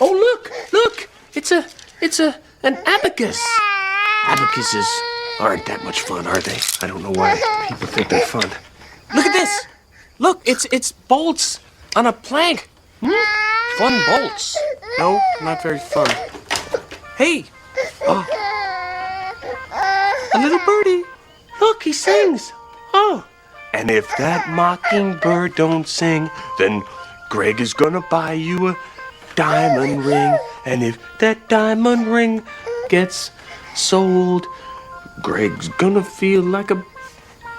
Oh, look! It's an abacus. Abacuses aren't that much fun, are they? I don't know why people think they're fun. Look at this! Look, it's bolts on a plank. Fun bolts. No, not very fun. Hey! Oh. A little birdie. Look, he sings. Oh. And if that mockingbird don't sing, then Greg is gonna buy you a diamond ring. And if that diamond ring gets sold, Greg's gonna feel like a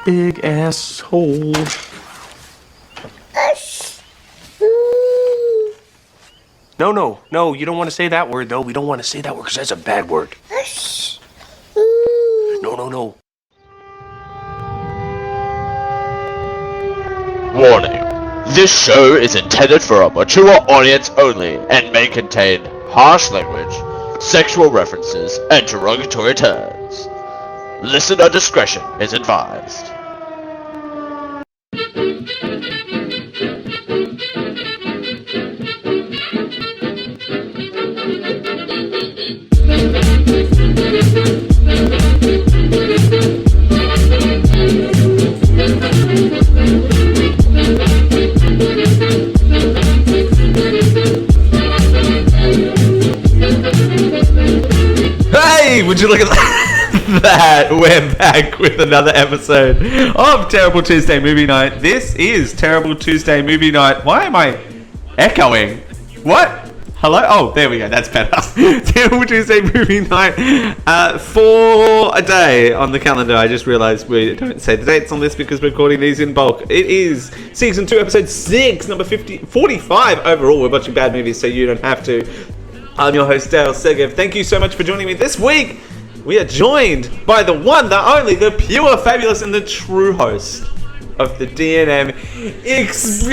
big asshole. No, you don't want to say that word, though. We don't want to say that word because that's a bad word. No. Warning. This show is intended for a mature audience only and may contain harsh language, sexual references, and derogatory terms. Listener discretion is advised. Hey, would you look at that? We're back with another episode of Terrible Tuesday Movie Night. This is Terrible Tuesday Movie Night. Why am I echoing? What? Hello? Oh, there we go. That's better. Terrible Tuesday Movie Night for a day on the calendar. I just realised we don't say the dates on this because we're recording these in bulk. It is Season 2, Episode 6, number 45 overall. We're watching bad movies so you don't have to. I'm your host, Dale Segev. Thank you so much for joining me this week. We are joined by the one, the only, the pure, fabulous, and the true host of the D&M Experience.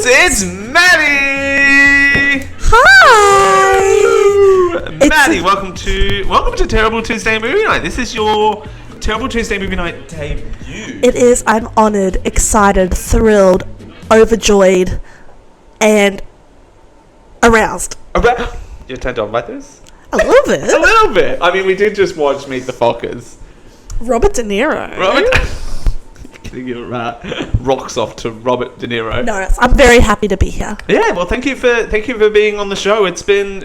It's Maddie. Hi. Maddie, welcome to Terrible Tuesday Movie Night. This is your Terrible Tuesday Movie Night debut. It is. I'm honoured, excited, thrilled, overjoyed, and aroused. You're turned on by this? A little bit. A little bit. I mean, we did just watch Meet the Fockers. Robert De Niro. Getting your rocks off to Robert De Niro. No, I'm very happy to be here. Yeah, well, thank you for being on the show. It's been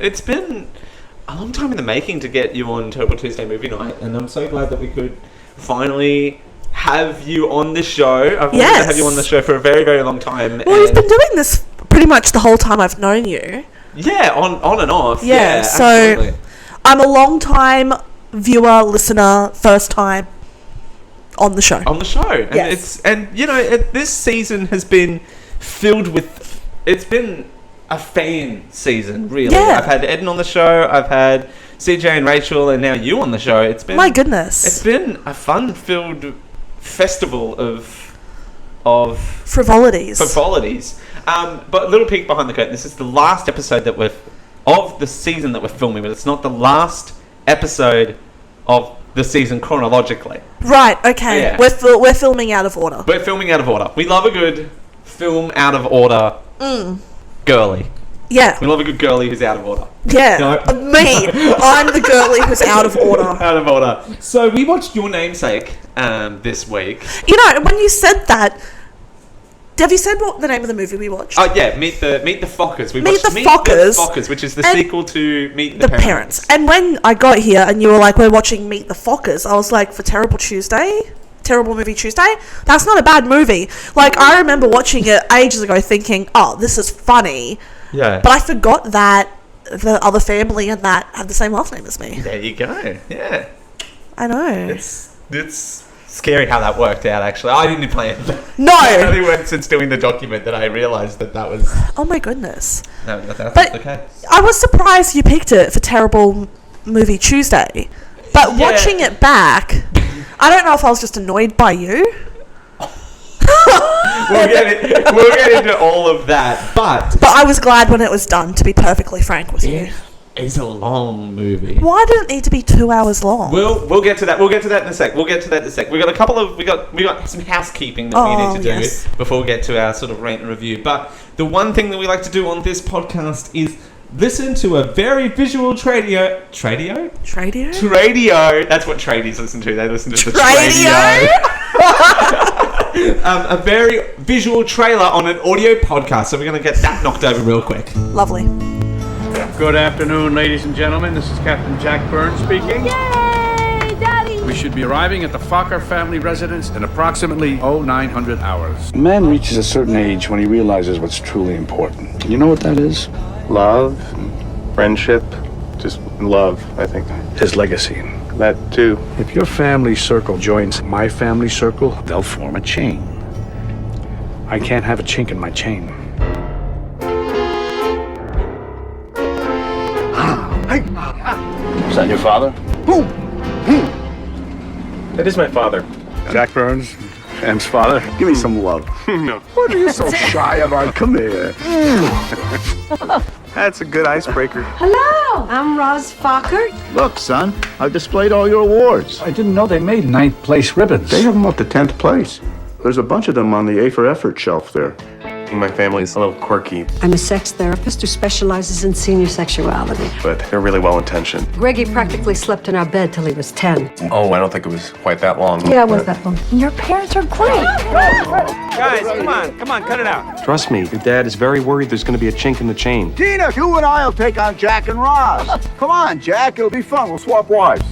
a long time in the making to get you on Terrible Tuesday Movie Night, and I'm so glad that we could finally have you on the show. I've wanted to have you on the show for a very, very long time. Well, you've been doing this pretty much the whole time I've known you. Yeah, on and off. Yeah, so absolutely. I'm a long time viewer, listener, first time on the show. And yes. This season has been filled with. It's been a fan season, really. Yeah. I've had Eden on the show. I've had CJ and Rachel, and now you on the show. It's been my goodness. It's been a fun-filled festival of frivolities. But a little peek behind the curtain. This is the last episode of the season that we're filming, but it's not the last episode of the season chronologically. Right, okay. Yeah. We're filming out of order. We're filming out of order. We love a good film out of order girly. Yeah. We love a good girly who's out of order. Yeah. No? Me. I'm the girly who's out of order. Out of order. So we watched Your Namesake this week. You know, when you said that, have you said what the name of the movie we watched? Oh yeah, Meet the Fockers. We Meet watched the Fockers. The Fockers, which is the sequel to Meet the Parents. And when I got here and you were like, we're watching Meet the Fockers, I was like, for Terrible Movie Tuesday? That's not a bad movie. Like, I remember watching it ages ago thinking, oh, this is funny. Yeah. But I forgot that the other family and that have the same last name as me. There you go. Yeah. I know. It's scary how that worked out, actually. I didn't plan. No! It only went since doing the document that I realised that was... Oh my goodness. No, that's not the case. I was surprised you picked it for Terrible Movie Tuesday. But watching it back, I don't know if I was just annoyed by you. We'll get into all of that, but I was glad when it was done, to be perfectly frank with you. It's a long movie. Why did it need to be 2 hours long? We'll get to that. We'll get to that in a sec. We got some housekeeping that we need to do before we get to our sort of rant and review. But the one thing that we like to do on this podcast is listen to a very visual tradio. That's what tradies listen to. They listen to the tradio. A very visual trailer on an audio podcast. So we're going to get that knocked over real quick. Lovely. Good afternoon, ladies and gentlemen. This is Captain Jack Byrnes speaking. Yay, Daddy! We should be arriving at the Focker family residence in approximately 0900 hours. A man reaches a certain age when he realizes what's truly important. You know what that is? Love, friendship, just love, I think. His legacy. That too. If your family circle joins my family circle, they'll form a chain. I can't have a chink in my chain. Is that your father? That is my father. Jack Byrnes, Em's father. Give me some love. No. What are you so shy about? Come here. That's a good icebreaker. Hello, I'm Roz Focker. Look, son, I've displayed all your awards. I didn't know they made 9th place ribbons. They have them up to 10th place. There's a bunch of them on the A for Effort shelf there. My family's a little quirky, I'm a sex therapist who specializes in senior sexuality. but they're really well-intentioned. Greggy practically slept in our bed till he was 10. Oh, I don't think it was quite that long. Yeah, it was that long. Your parents are great. Guys, come on, cut it out. Trust me, your dad is very worried there's going to be a chink in the chain. Tina, you and I'll take on Jack and Roz. Come on, Jack, it'll be fun. We'll swap wives.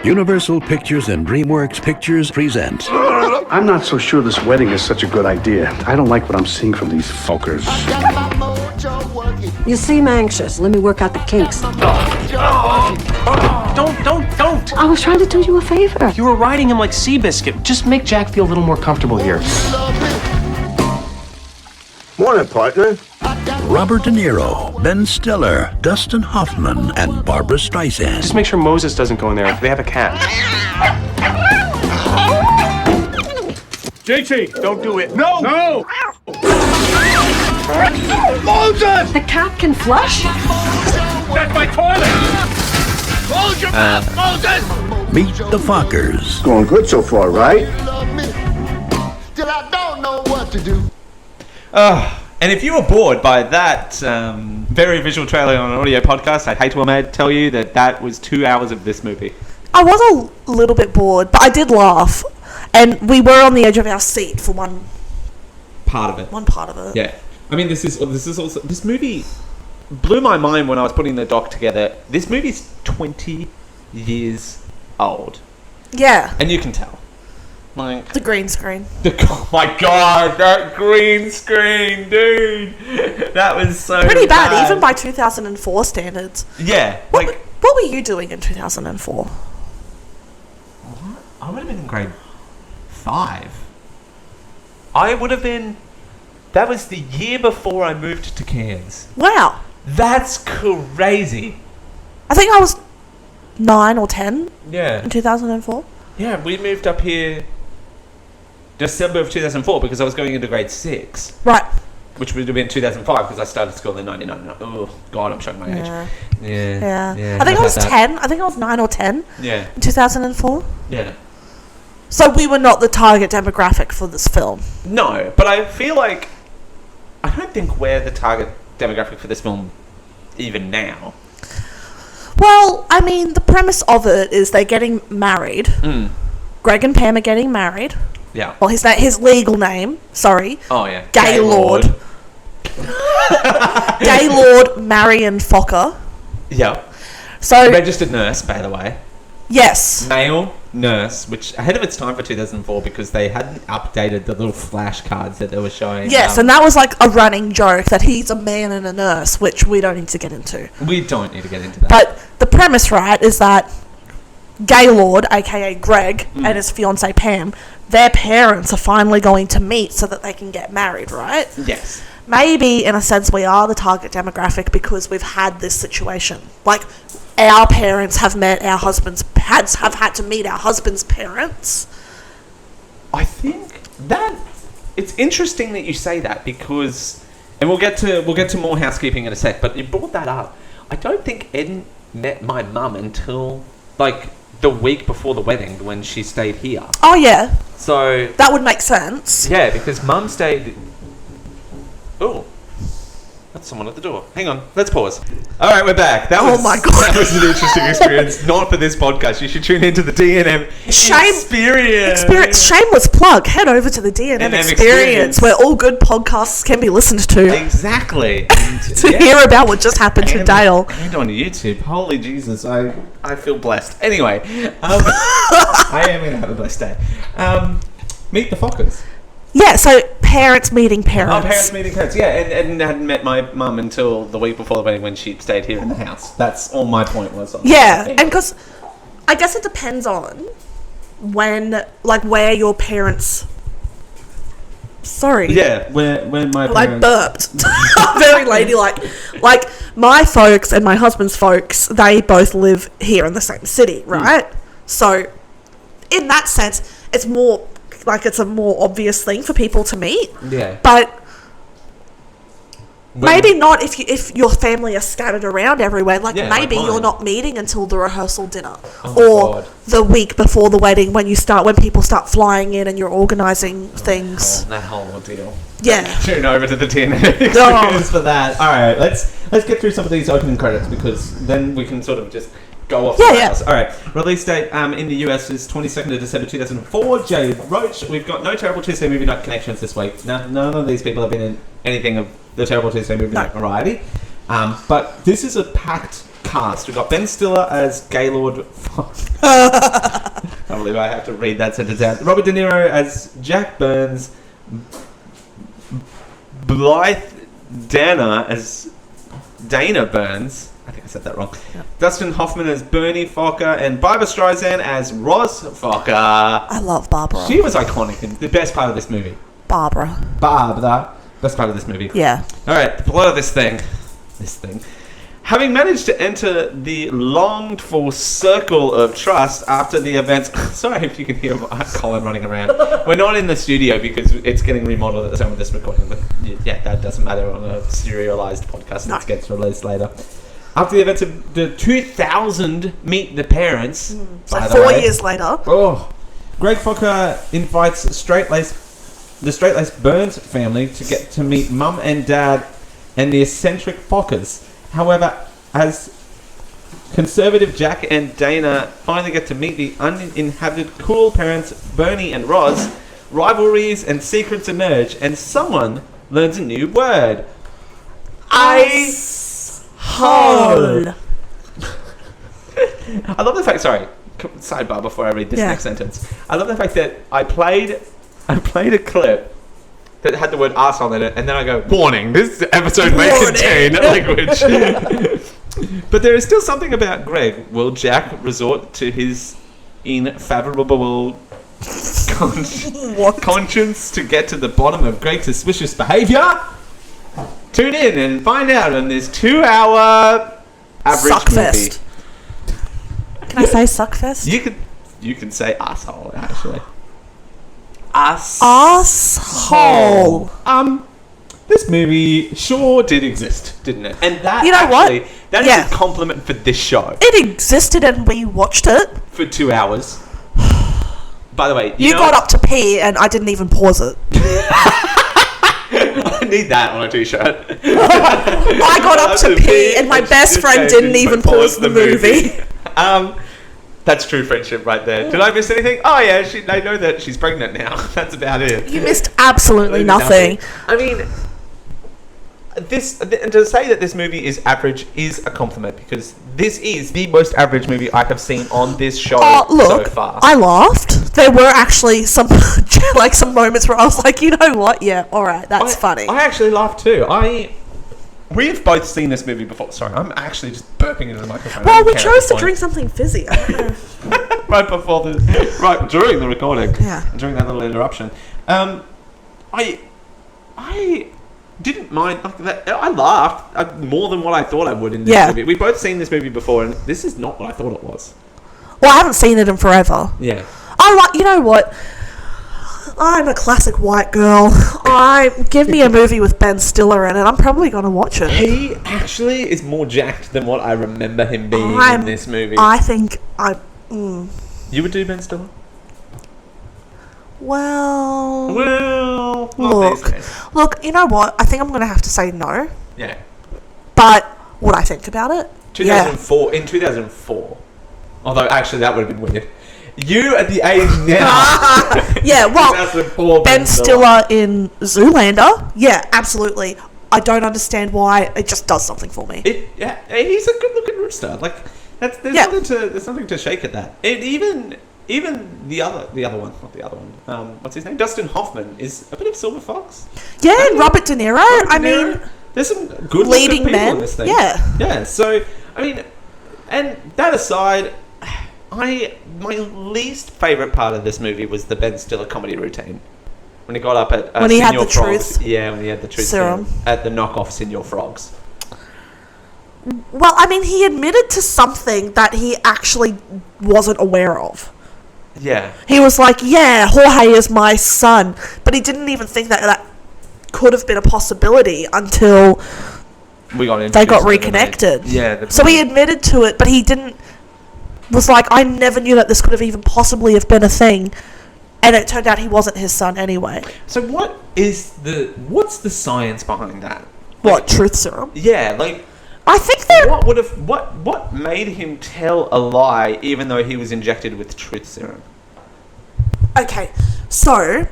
Universal Pictures and DreamWorks Pictures present. I'm not so sure this wedding is such a good idea. I don't like what I'm seeing from these Fockers. You seem anxious. Let me work out the kinks. Don't! I was trying to do you a favor. You were riding him like Seabiscuit. Just make Jack feel a little more comfortable here. Morning, partner. Robert De Niro, Ben Stiller, Dustin Hoffman, and Barbara Streisand. Just make sure Moses doesn't go in there. They have a cat. JT, Don't do it. no! Moses! The cat can flush? That's my toilet! Close your mouth, Moses! Meet the Fockers. Going good so far, right? Till I don't know what to do. And if you were bored by that very visual trailer on an audio podcast, I'd hate to tell you that that was 2 hours of this movie. I was a little bit bored, but I did laugh. And we were on the edge of our seat for one Part of it. part of it. Yeah. I mean, this movie blew my mind when I was putting the doc together. This movie's 20 years old. Yeah. And you can tell. Like, The green screen. oh my god, that green screen, dude. That was so Pretty bad, even by 2004 standards. Yeah. What were you doing in 2004? I would have been in grade 5. I would have been... That was the year before I moved to Cairns. Wow. That's crazy. I think I was 9 or 10 Yeah. in 2004. Yeah, we moved up here December of 2004 because I was going into grade 6, Right. which would have been 2005 because I started school in 99. Oh, God, I'm showing my age. Yeah. Yeah. I think I was How about 10. I think I was 9 or 10 that? Yeah. in 2004. Yeah. So we were not the target demographic for this film. No, but I feel like... I don't think we're the target demographic for this film even now. Well, I mean, the premise of it is they're getting married. Greg and Pam are getting married. Yeah. Well, his legal name, sorry. Oh, yeah. Gaylord. Gaylord Marion Focker. Yeah. So, Registered nurse, by the way. yes. Male nurse, which ahead of its time for 2004 because they hadn't updated the little flashcards that they were showing. Yes, and that was like a running joke that he's a man and a nurse, which we don't need to get into. We don't need to get into that. But the premise, right, is that Gaylord, aka Greg, and his fiancée Pam, their parents are finally going to meet so that they can get married, right? Yes. Maybe, in a sense, we are the target demographic because we've had this situation. Like, our parents have met our husbands, have had to meet our husband's parents. I think that it's interesting that you say that because, and we'll get to more housekeeping in a sec. But you brought that up. I don't think Ed met my mum until like the week before the wedding when she stayed here. Oh, yeah. So That would make sense. yeah, because Mum stayed Oh. That's someone at the door. Hang on, let's pause. All right, we're back. Oh my God. That was an interesting experience. Not for this podcast. You should tune into the D&M Experience. Shameless plug. Head over to the D&M Experience, where all good podcasts can be listened to. Exactly. To hear about what just happened to Dale. And on YouTube. Holy Jesus, I feel blessed. Anyway, I am going to have a blessed day. Meet the Fockers. Yeah, so parents meeting parents. Oh, parents meeting parents, yeah. And hadn't met my mum until the week before the wedding when she stayed here in the house. That's all my point was. Yeah, and because I guess it depends on where your parents... Sorry. Yeah, when my parents... I burped. Very ladylike. Like, my folks and my husband's folks, they both live here in the same city, right? So, in that sense, it's more... it's a more obvious thing for people to meet. Yeah. But maybe not if your family are scattered around everywhere. Maybe you're not meeting until the rehearsal dinner or the week before the wedding when people start flying in and you're organising things. That whole ordeal. Yeah. Tune over to the D&M Experience for that. All right, let's get through some of these opening credits because then we can sort of just go off the rails. All right. Release date in the US is 22nd of December 2004. Jay Roach. We've got no Terrible Tuesday Movie Night connections this week. None of these people have been in anything of the Terrible Tuesday Movie Night variety. But this is a packed cast. We've got Ben Stiller as Gaylord. I can't believe I have to read that sentence out. Robert De Niro as Jack Byrnes. Blythe Danner as Dana Byrnes. I think I said that wrong. Yep. Dustin Hoffman as Bernie Focker and Barbara Streisand as Roz Focker. I love Barbara. She was iconic and the best part of this movie. Barbara. Best part of this movie. Yeah. Alright, the plot of this thing. Having managed to enter the longed for circle of trust after the events... Sorry if you can hear Colin running around. We're not in the studio because it's getting remodeled at the time of this recording, but yeah, that doesn't matter on a serialized podcast that gets released later. After the events of the 2000 Meet the Parents... So 4 years later. Oh. Greg Focker invites the straight-laced Byrnes family to get to meet Mum and Dad and the eccentric Fockers. However, as conservative Jack and Dana finally get to meet the uninhabited cool parents Bernie and Roz, rivalries and secrets emerge and someone learns a new word. Ice-hole. I love the fact, sorry, sidebar before I read this next sentence. I love the fact that I played a clip that had the word arsehole in it, and then I go, warning, this episode may contain language. But there is still something about Greg. Will Jack resort to his infavorable conscience to get to the bottom of Greg's suspicious behaviour? Tune in and find out in this 2-hour average Suckfest. Movie. Can I say suckfest? You can say arsehole, actually. Asshole. This movie sure did exist, didn't it? And that that is a compliment for this show. It existed and we watched it for 2 hours. By the way, you got up to pee and I didn't even pause it. I need that on a t-shirt. I got up to pee and my best friend didn't even pause the movie. That's true friendship right there. Did I miss anything? Oh yeah, I know that she's pregnant now. That's about it. You missed absolutely nothing. I mean, to say that this movie is average is a compliment because this is the most average movie I have seen on this show so far. I laughed. There were actually some some moments where I was like, you know what? Yeah, all right, that's funny. I actually laughed too. We've both seen this movie before. Sorry, I'm actually just burping into the microphone. Well, we chose to drink something fizzy. I don't know. right during the recording. Yeah. During that little interruption. I didn't mind. I laughed more than what I thought I would in this movie. We've both seen this movie before, and this is not what I thought it was. Well, I haven't seen it in forever. Yeah. You know what? I'm a classic white girl. Give me a movie with Ben Stiller in it. I'm probably going to watch it. He actually is more jacked than what I remember him being in this movie. I think You would do Ben Stiller? Well, Oh, not these days. Look, you know what? I think I'm going to have to say no. Yeah. But would I think about it? 2004. In 2004. Although, actually, that would have been weird. You at the age now. Yeah, well, 2004 Ben Stiller in Zoolander. Yeah, absolutely. I don't understand why. It just does something for me. He's a good-looking rooster. Like, there's something to shake at that. And even the other one, not the other one. What's his name? Dustin Hoffman is a bit of Silver Fox. Yeah, and Robert De Niro. I mean, there's some good leading people men in this thing. Yeah. So I mean, and that aside, my least favorite part of this movie was the Ben Stiller comedy routine. When he got up at when he had Senor the Frogs. truth. Yeah, when he had the truth serum at the knockoff Senor Frogs. Well, I mean, he admitted to something that he actually wasn't aware of. Yeah. He was like, yeah, Jorge is my son. But he didn't even think that could have been a possibility until they got reconnected. Yeah. So he admitted to it, but he didn't... Was like, I never knew that this could have even possibly have been a thing. And it turned out he wasn't his son anyway. So what's the science behind that? What, truth serum? Yeah, like... I think that... What made him tell a lie even though he was injected with truth serum? Okay, so...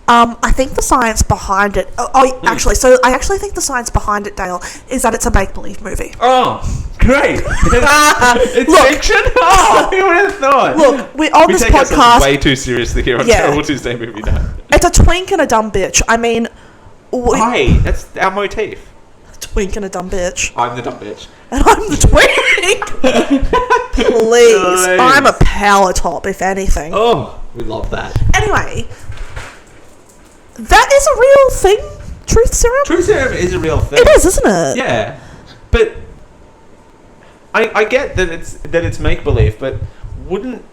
I think the science behind it... I actually think the science behind it, Dale, is that it's a make-believe movie. Oh, great! It's fiction? Oh, who would have thought? Look, we this take podcast... ourselves way too seriously here on Terrible Tuesday Movie Night. It's a twink and a dumb bitch. I mean... Hey, that's our motif. Twink and a dumb bitch. I'm the dumb bitch. And I'm the twink! Please. I'm a power top, if anything. Oh, we love that. Anyway... That is a real thing? Truth serum? Truth serum is a real thing. It is, isn't it? Yeah. But I get that it's make believe, but wouldn't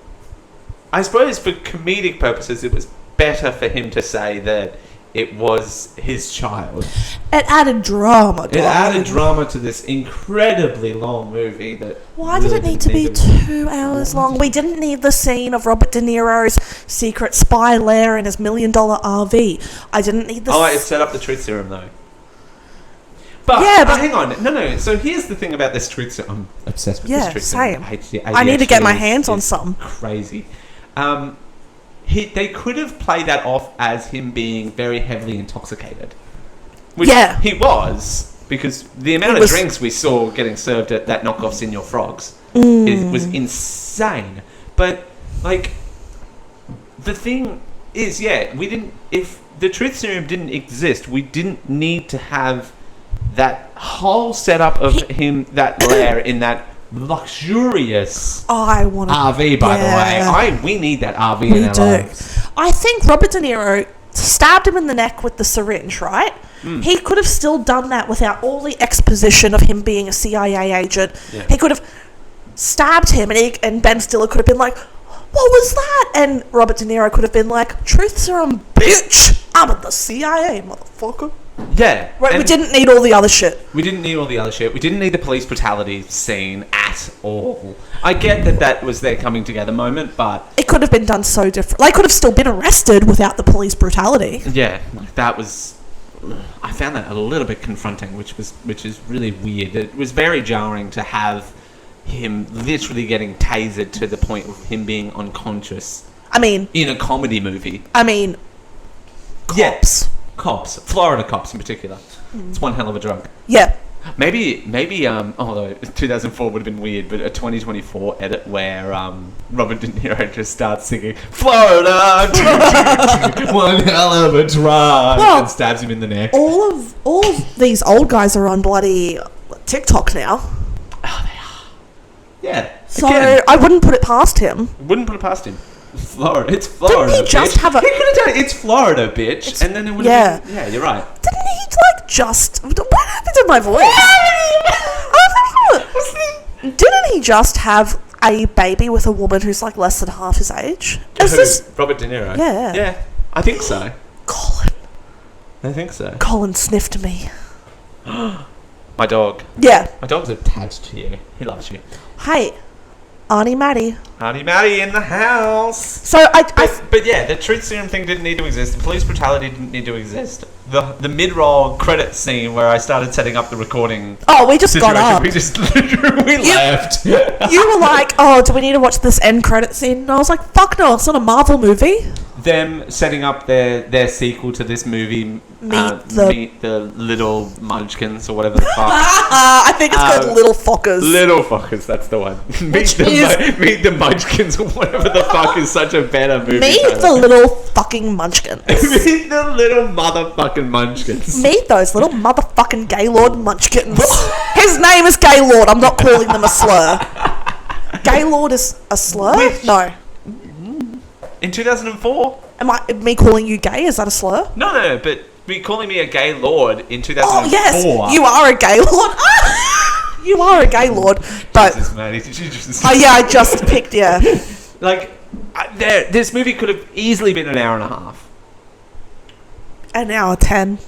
I suppose for comedic purposes it was better for him to say that it was his child. It added drama. It added drama to this incredibly long movie. Why did it need to be 2 hours long? We didn't need the scene of Robert De Niro's secret spy lair in his $1 million RV. I didn't need the... Oh, it set up the truth serum though. But hang on. No. So here's the thing about this truth serum. I'm obsessed with this truth serum. Same. I need to get my hands on some. Crazy. They could have played that off as him being very heavily intoxicated. Which he was, because the amount of drinks we saw getting served at that knockoff Senor Frogs was insane. But, like, the thing is, we didn't... If the truth serum didn't exist, we didn't need to have that whole setup of him, that lair in that luxurious RV, by the way. We need that RV in our lives. I think Robert De Niro stabbed him in the neck with the syringe, right? He could have still done that without all the exposition of him being a CIA agent. Yeah. He could have stabbed him and Ben Stiller could have been like, what was that? And Robert De Niro could have been like, truth serum, bitch! I'm at the CIA, motherfucker. Yeah. Right, we didn't need all the other shit. We didn't need all the other shit. We didn't need the police brutality scene at all. I get that was their coming together moment, but... It could have been done so different. They could have still been arrested without the police brutality. Yeah, that was... I found that a little bit confronting, which is really weird. It was very jarring to have him literally getting tasered to the point of him being unconscious. I mean... In a comedy movie. I mean... Cops. Yeah. Cops, Florida cops in particular. It's one hell of a drug. Yeah. Maybe, although 2004 would have been weird, but a 2024 edit where Robert De Niro just starts singing Florida, one hell of a drug, and stabs him in the neck. All of these old guys are on bloody TikTok now. Oh, they are. Yeah. So I wouldn't put it past him. Wouldn't put it past him. Florida. It's Florida. Didn't he just have a... He could have done it's Florida, bitch. And then it would have been... Yeah, you're right. Didn't he, like, just... What happened to my voice? Didn't he just have a baby with a woman who's, like, less than half his age? Is this... Robert De Niro? Yeah. Yeah, I think so. Colin. I think so. Colin sniffed me. My dog. Yeah. My dog's attached to you. He loves you. Hey. Auntie Maddie. Auntie Maddie in the house. So But yeah, the truth serum thing didn't need to exist. The police brutality didn't need to exist. The mid-roll credit scene where I started setting up the recording. Oh, we just got up. We just literally left. You were like, "Oh, do we need to watch this end credit scene?" And I was like, "Fuck no, it's not a Marvel movie." Them setting up their sequel to this movie, Meet the Little Munchkins or whatever the fuck. I think it's called Little Fockers. Little Fockers, that's the one. Meet the Munchkins or whatever the fuck is such a better movie. Meet the Little fucking Munchkins. Meet the Little motherfucking Munchkins. Meet those little motherfucking Gaylord Munchkins. His name is Gaylord. I'm not calling them a slur. Gaylord is a slur? No. In 2004? Am I me calling you gay? Is that a slur? No, but me calling me a gay lord in 2004. Oh yes, you are a gay lord. You are a gay lord. But Jesus, Maddie, did you just? Oh yeah, I just picked Like, this movie could have easily been an hour and a half. An hour 10.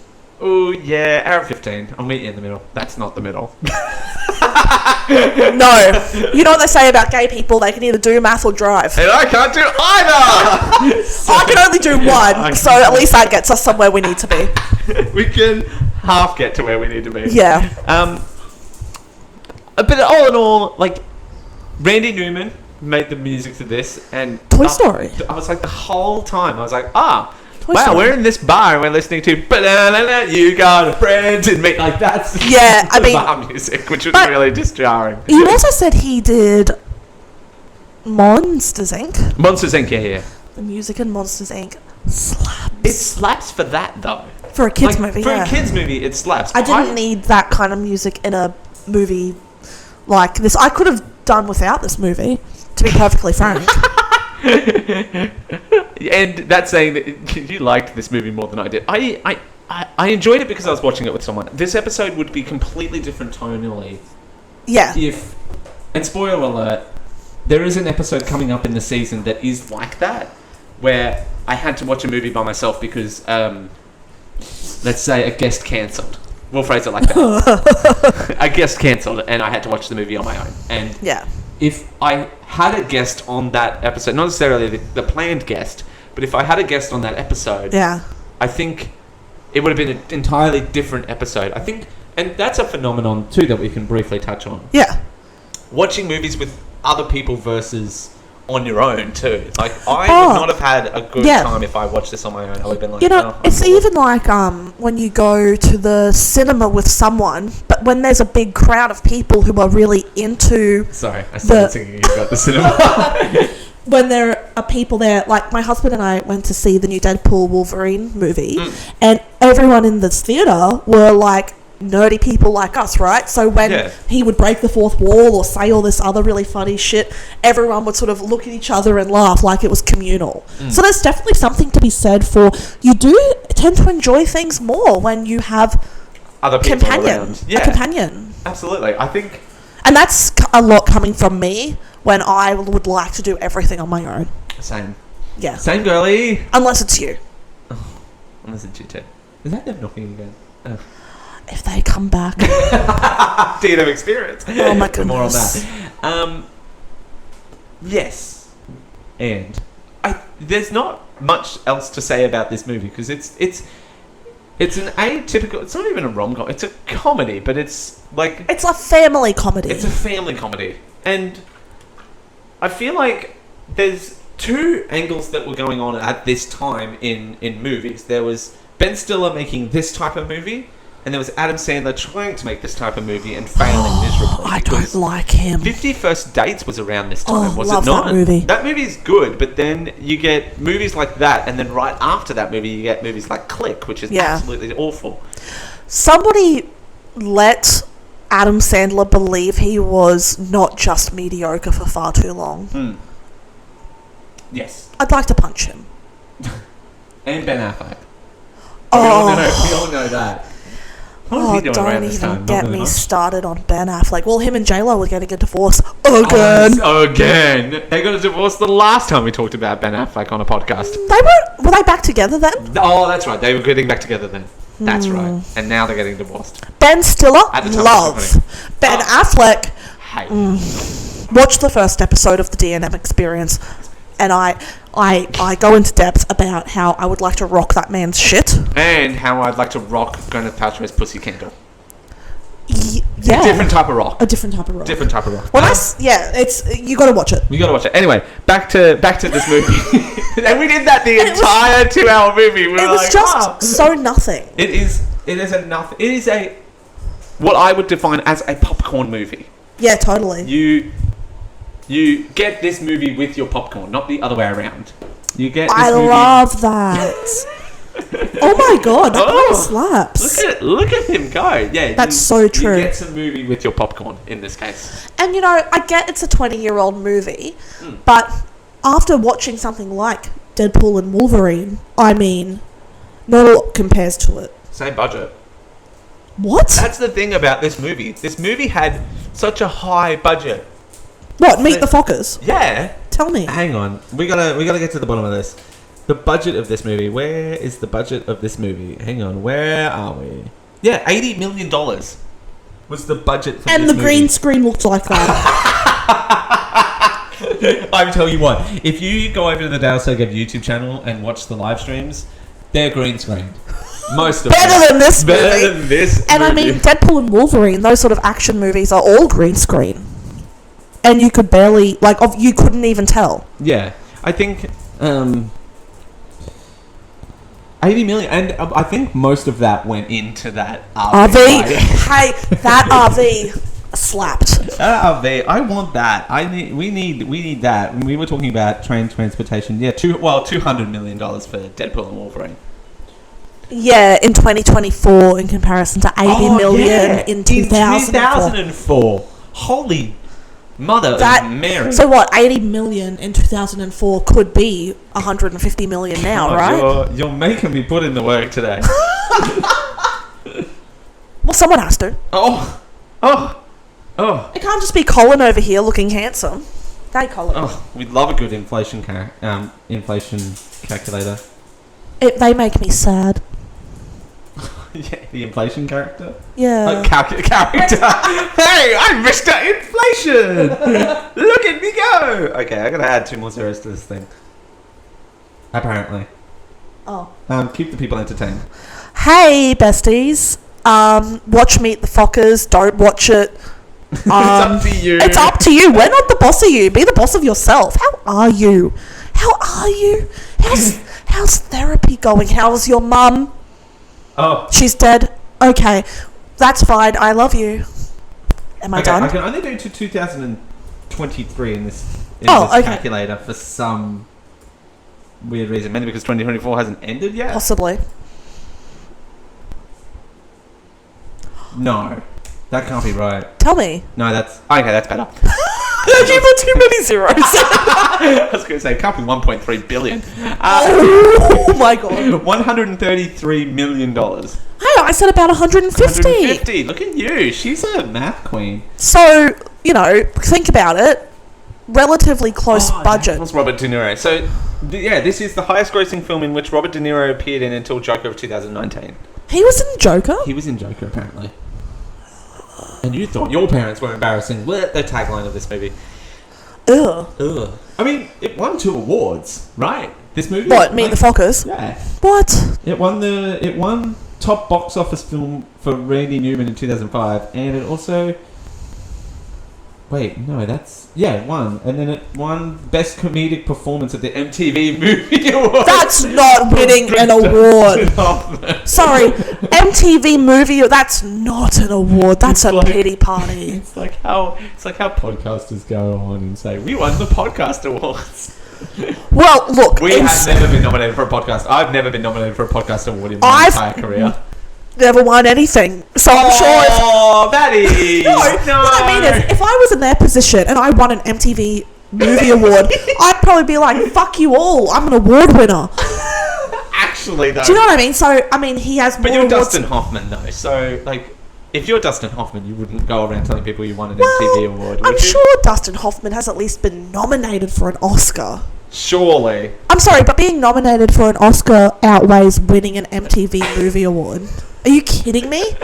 Oh yeah, hour 15. I'll meet you in the middle. That's not the middle. No. You know what they say about gay people? They can either do math or drive. And I can't do either! I can only do one, so at least that gets us somewhere we need to be. We can half get to where we need to be. Yeah. But all in all, like, Randy Newman made the music to this, and Toy Story. I was like, the whole time, I was like, Toy wow, Story. we're in this bar and we're listening to "Banana, You Got a Friend in Me." Like, that's Yeah, I the mean, bar music, which was really disjarring. You also said he did Monsters Inc. Monsters Inc. Yeah. The music in Monsters Inc. slaps. It slaps for that though. For a kids movie, For yeah. a kids movie, it slaps. I didn't need that kind of music in a movie like this. I could have done without this movie, to be perfectly frank. And that's saying that you liked this movie more than I did. I enjoyed it because I was watching it with someone. This episode would be completely different tonally. Yeah. And spoiler alert, there is an episode coming up in the season that is like that, where I had to watch a movie by myself because, let's say, a guest cancelled. We'll phrase it like that. A guest cancelled, and I had to watch the movie on my own. And yeah. If I had a guest on that episode, not necessarily the planned guest, but if I had a guest on that episode, yeah, I think it would have been an entirely different episode. I think, and that's a phenomenon too that we can briefly touch on. Yeah. Watching movies with other people versus on your own too. Like, I would not have had a good time if I watched this on my own. I would have been like, it's even like when you go to the cinema with someone, but when there's a big crowd of people who are really into. Sorry, I started singing about the cinema. When there are people there, like my husband and I went to see the new Deadpool Wolverine movie, and everyone in this theatre were like nerdy people like us, right? So when he would break the fourth wall or say all this other really funny shit, everyone would sort of look at each other and laugh like it was communal. So there's definitely something to be said for, you do tend to enjoy things more when you have other people around. A companion. Absolutely. I think, and that's a lot coming from me when I would like to do everything on my own. Same. Yeah. Same, girly. Unless it's you. Unless it's you too. Is that them knocking again? If they come back. D&M Experience. Oh my goodness. More on that. Yes. And there's not much else to say about this movie because it's an atypical. It's not even a rom-com. It's a comedy, but it's like it's a family comedy. It's a family comedy, and I feel like there's two angles that were going on at this time in movies. There was Ben Stiller making this type of movie, and there was Adam Sandler trying to make this type of movie and failing miserably. I don't like him. 50 First Dates was around this time, was love it not? That movie. That movie's good, but then you get movies like that, and then right after that movie, you get movies like Click, which is absolutely awful. Somebody let Adam Sandler believe he was not just mediocre for far too long. Yes. I'd like to punch him. And Ben Affleck. Oh. We all know that. Oh, don't even get me started on Ben Affleck. Well, him and J-Lo were getting a divorce again. Again. They got a divorce the last time we talked about Ben Affleck on a podcast. Were they back together then? Oh, that's right. They were getting back together then. That's right. And now they're getting divorced. Ben Stiller, At the time love. Ben Affleck, hate. Watch the first episode of the D&M Experience, and I go into depth about how I would like to rock that man's shit. And how I'd like to rock Gwyneth Paltrow's pussy candle. Yeah. A different type of rock. A different type of rock. Different type of rock. Well, it's you got to watch it. We got to watch it. Anyway, back to this movie. And we did that the entire 2-hour movie. It was just so nothing. It is a what I would define as a popcorn movie. Yeah, totally. You get this movie with your popcorn, not the other way around. You get. This I movie. love that. Oh my god, that guy slaps. Look at him go. Yeah, that's so true. You get some movie with your popcorn in this case. And you know, I get it's a 20-year-old movie, but after watching something like Deadpool and Wolverine, I mean, not a lot compares to it. Same budget. What? That's the thing about this movie. This movie had such a high budget. What? Meet the Fockers? Yeah. Tell me. Hang on. We gotta get to the bottom of this. The budget of this movie. Where is the budget of this movie? Hang on. Where are we? Yeah, $80 million was the budget for this movie. And the green screen looked like that. I'm telling you what. If you go over to the Dale Sergev YouTube channel and watch the live streams, they're green screened. Most of Better them. than this movie. Better than this And movie. I mean, Deadpool and Wolverine, those sort of action movies are all green screen. And you could barely, you couldn't even tell. Yeah. I think, 80 million, and I think most of that went into that RV. Hey, that RV slapped. That RV, I want that. We need that. We were talking about train transportation. Yeah, $200 million for Deadpool and Wolverine. Yeah, in 2024, in comparison to 80 million in 2004. Holy mother of Mary! So what? 80 million in 2004 could be 150 million now, right? You're making me put in the work today. Well, someone has to. Oh! It can't just be Colin over here looking handsome. Hey, Colin. Oh, we'd love a good inflation calculator. They make me sad. Yeah, the inflation character? Yeah. Character. Hey, I'm Mr. Inflation! Look at me go! Okay, I gotta add 2 more zeros to this thing. Apparently. Oh. Keep the people entertained. Hey, besties. Watch Meet the Fockers. Don't watch it. It's up to you. It's up to you. We're not the boss of you. Be the boss of yourself. How are you? How's therapy going? How's your mum? Oh. She's dead. Okay. That's fine. I love you. Am I done? I can only do to 2023 in this calculator for some weird reason. Maybe because 2024 hasn't ended yet? Possibly. No. That can't be right. Tell me. No, that's... Okay, that's better. You put too many zeros. I was going to say, it can't be 1.3 billion. Oh my god. $133 million. Hey, I said about 150. 150. Look at you. She's a math queen. So, think about it. Relatively close budget. That was Robert De Niro. So, this is the highest grossing film in which Robert De Niro appeared in until Joker of 2019. He was in Joker? He was in Joker, apparently. And you thought your parents were embarrassing. What the tagline of this movie? Ugh. I mean, it won 2 awards, right? This movie. What? Meet the Fockers? Yeah. What? It won top box office film for Randy Newman in 2005, and it also. Wait, no, it won, and then it won Best Comedic Performance at the MTV Movie Awards. That's not winning an award. Sorry, MTV Movie. That's not an award. That's a pity party. It's like how podcasters go on and say we won the podcast awards. Well, look, we have never been nominated for a podcast. I've never been nominated for a podcast award in my entire career. Never won anything, so I'm sure. Oh, Maddie! No, what I mean is, if I was in their position and I won an MTV Movie Award, I'd probably be like, "Fuck you all! I'm an award winner." Actually, though. Do you know what I mean? So, I mean, he has. But more you're awards. Dustin Hoffman, though. So, if you're Dustin Hoffman, you wouldn't go around telling people you won an MTV award. I'm sure Dustin Hoffman has at least been nominated for an Oscar. Surely. I'm sorry, but being nominated for an Oscar outweighs winning an MTV Movie Award. Are you kidding me?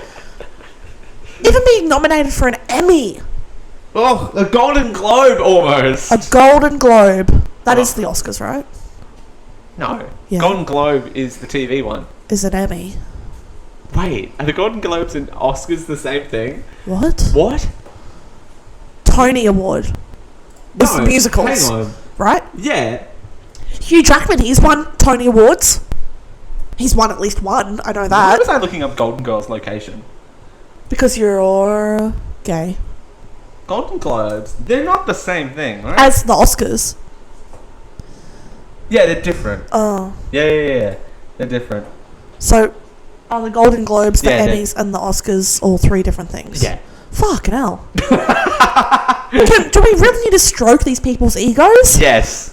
Even being nominated for an Emmy. Oh, a Golden Globe almost. A Golden Globe. That is the Oscars, right? No. Yeah. Golden Globe is the TV one. Is an Emmy. Wait, are the Golden Globes and Oscars the same thing? What? What? Tony Award. It's No, musicals. hang on. Right? Yeah. Hugh Jackman, he's won Tony Awards. He's won at least one, I know Why that. was I looking up Golden Girls location? Because you're gay. Golden Globes, they're not the same thing, right? As the Oscars. Yeah, they're different. Oh. Yeah. They're different. So, are the Golden Globes, the Yeah, Emmys, and the Oscars all three different things? Yeah. Fucking hell. Do we really need to stroke these people's egos? Yes.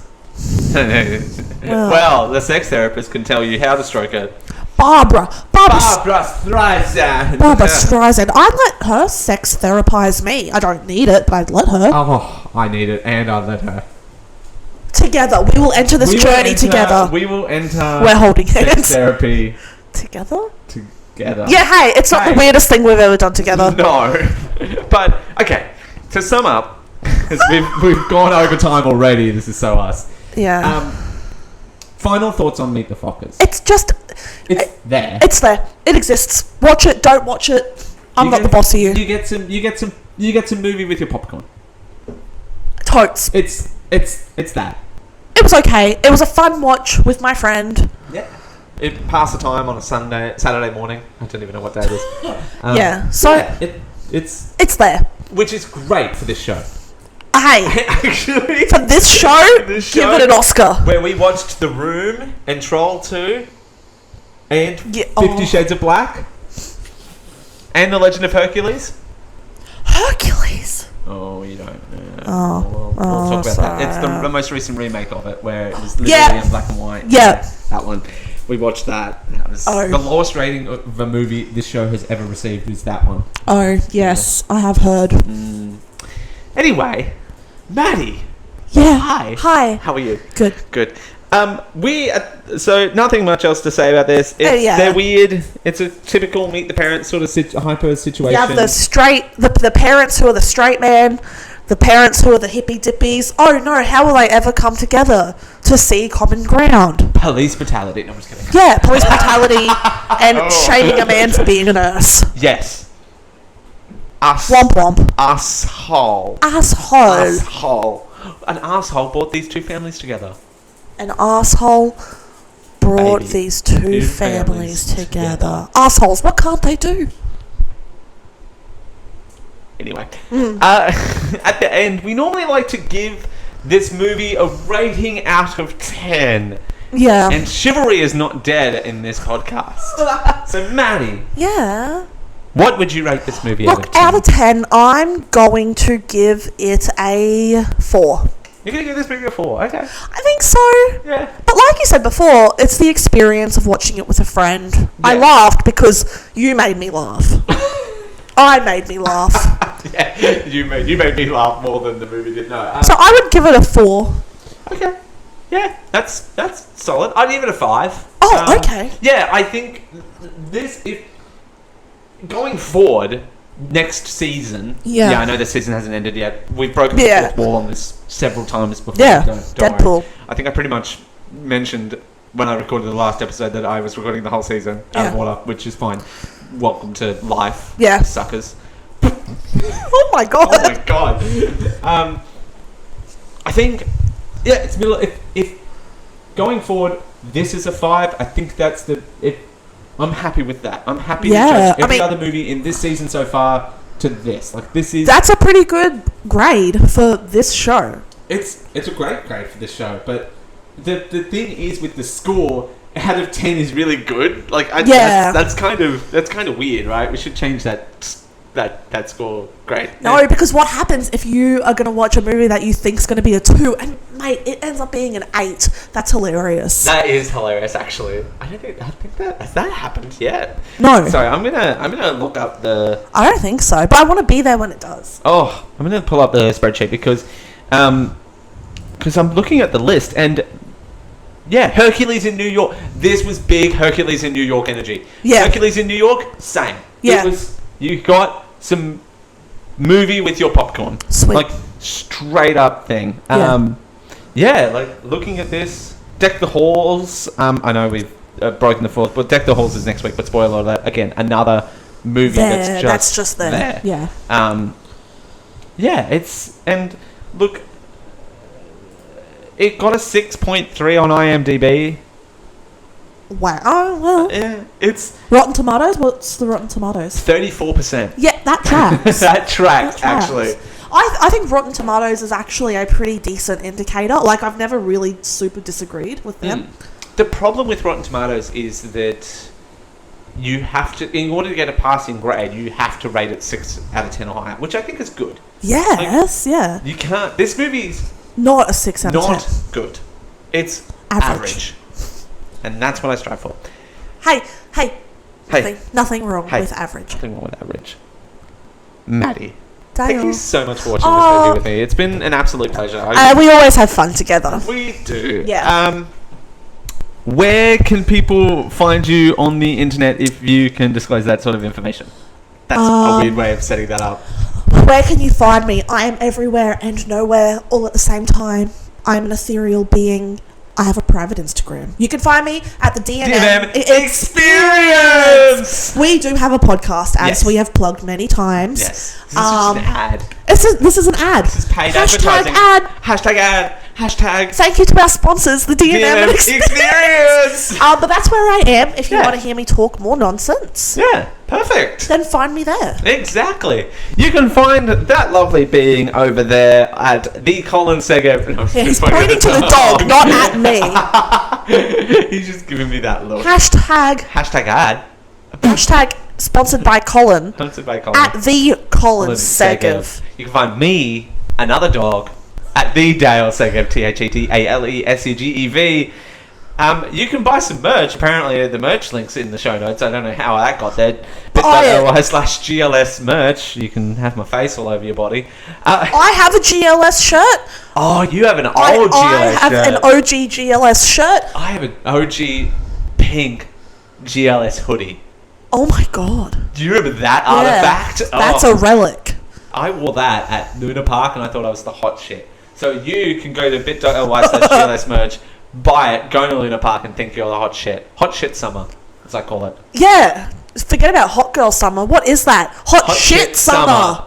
Well, the sex therapist can tell you how to stroke it. Barbara Streisand. Barbara Streisand. I'd let her sex therapize me. I don't need it, but I'd let her. Oh, I need it, and I'll let her. Together. We will enter this journey together. We will enter. We're holding sex hands. therapy Together? together. Yeah, hey, it's not the weirdest thing we've ever done together. No, but okay. To sum up, 'cause we've gone over time already. This is so us. Yeah. Final thoughts on Meet the Fockers. It's just... It's there. It's there. It exists. Watch it, don't watch it. I'm not the boss of you. You get some movie with your popcorn. Totes. It's that. It was okay. It was a fun watch with my friend. Yeah. It passed the time on a Saturday morning. I don't even know what day it is. Yeah. So it's there. Which is great for this show. Hey, actually, for this show, give it an Oscar. Where we watched The Room and Troll 2 and 50 Shades of Black and The Legend of Hercules. Hercules. Oh, you don't know. We'll talk about that. It's the most recent remake of it where it was literally in black and white. Yeah. That one. We watched that. That was the lowest rating of a movie this show has ever received was that one. Oh, yes. I have heard. Anyway, Maddie. Yeah. Hi. How are you? Good. So nothing much else to say about this. They're weird. It's a typical meet the parents sort of hyper situation. You have the parents who are the straight man, the parents who are the hippie dippies. Oh no, how will they ever come together to see common ground? Police brutality. No, I'm just kidding. Yeah, police brutality and shaming a man for being a nurse. Yes. Womp womp. Asshole. An asshole brought these two families together. An asshole brought these two families together. Assholes, what can't they do? Anyway, at the end, we normally like to give this movie a rating out of 10. Yeah. And chivalry is not dead in this podcast. So, Maddie. Yeah. What would you rate this movie out of 10? Out of 10, I'm going to give it a 4. You're going to give this movie a 4? Okay. I think so. Yeah. But like you said before, it's the experience of watching it with a friend. Yeah. I laughed because you made me laugh. I made me laugh. Yeah, you made me laugh more than the movie did. No. So I would give it a 4. Okay. Yeah, that's solid. I'd give it a 5. Oh, okay. Yeah, I think if going forward next season. Yeah, I know the season hasn't ended yet. We've broken the fourth wall on this several times before. Yeah, don't Deadpool. worry. I think I pretty much mentioned when I recorded the last episode that I was recording the whole season out of order, which is fine. Welcome to life, suckers. Oh my god. Oh my god. I think, it's middle. If going forward, this is a 5. I think that's I'm happy with that. I'm happy to judge every other movie in this season so far to this. Like this is. That's a pretty good grade for this show. It's a great grade for this show, but the thing is with the score out of 10 is really good. Like that's kind of weird, right? We should change that score. Great. No, because what happens if you are going to watch a movie that you think's going to be a 2 and mate, it ends up being an 8? That's hilarious. That is hilarious, actually. I think that has that happened yet. No. Sorry, I'm gonna look up the. I don't think so, but I want to be there when it does. Oh, I'm gonna pull up the spreadsheet because I'm looking at the list and. Yeah, Hercules in New York. This was big Hercules in New York energy. Yeah. Hercules in New York, same. Yeah. You got some movie with your popcorn. Sweet. Like, straight up thing. Like, looking at this, Deck the Halls. I know we've broken the fourth, but Deck the Halls is next week, but spoiler alert, again, another movie that's just there. Yeah. And look, it got a 6.3 on IMDb. Wow. Oh, well. Yeah, it's Rotten Tomatoes? What's the Rotten Tomatoes? 34%. Yeah, that tracks. That tracks, actually. I think Rotten Tomatoes is actually a pretty decent indicator. Like, I've never really super disagreed with them. The problem with Rotten Tomatoes is that you have to, in order to get a passing grade, you have to rate it 6 out of 10 or higher, which I think is good. Yes, yeah. You can't, this movie's not a 6 out of 10. Not good. It's average. And that's what I strive for. Hey. Nothing wrong with average. Nothing wrong with average. Maddie. Dale. Thank you so much for watching this movie with me. It's been an absolute pleasure. We always have fun together. We do. Yeah. Where can people find you on the internet if you can disclose that sort of information? That's a weird way of setting that up. Where can you find me? I am everywhere and nowhere all at the same time. I am an ethereal being. I have a private Instagram. You can find me at the D&M Experience. We do have a podcast, as we have plugged many times. Yes. This is just an ad. This is an ad. This is paid Hashtag advertising. ad. Hashtag ad. Hashtag. Thank you to our sponsors, the D&M Experience. But that's where I am. If you want to hear me talk more nonsense. Yeah, perfect. Then find me there. Exactly. You can find that lovely being over there at the Colin Segev. No, he's pointing to the dog, not at me. He's just giving me that look. Hashtag ad. Hashtag sponsored by Colin. Sponsored by Colin. At the Colin Segev. You can find me, another dog, at the Dale Segev, THEDALESEGEV. You can buy some merch. Apparently, the merch link's in the show notes. I don't know how that got there. bit.ly/GLS merch. You can have my face all over your body. I have a GLS shirt. Oh, you have an old GLS shirt. I have an OG GLS shirt. I have an OG pink GLS hoodie. Oh my god. Do you remember that artifact? That's a relic. I wore that at Luna Park and I thought I was the hot shit. So you can go to bit.ly/GLS merch, buy it, go to Luna Park and think you're the hot shit. Hot shit summer, as I call it. Yeah. Forget about hot girl summer. What is that? Hot shit summer.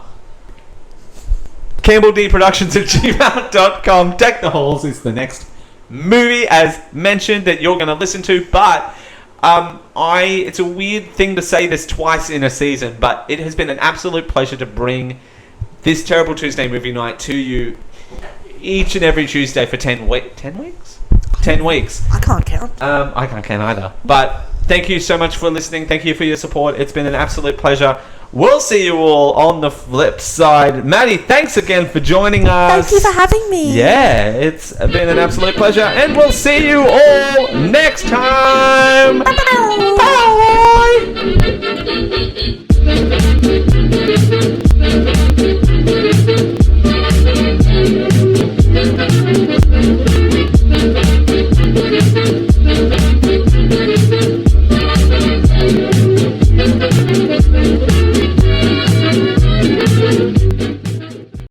CampbellDProductions@gmail.com. Deck the Halls is the next movie, as mentioned, that you're going to listen to, but it's a weird thing to say this twice in a season, but it has been an absolute pleasure to bring this Terrible Tuesday movie night to you each and every Tuesday for 10 weeks. 10 weeks? 10 weeks. I can't count. I can't count either. But thank you so much for listening. Thank you for your support. It's been an absolute pleasure. We'll see you all on the flip side. Maddie, thanks again for joining us. Thank you for having me. Yeah, it's been an absolute pleasure. And we'll see you all next time. Bye-bye.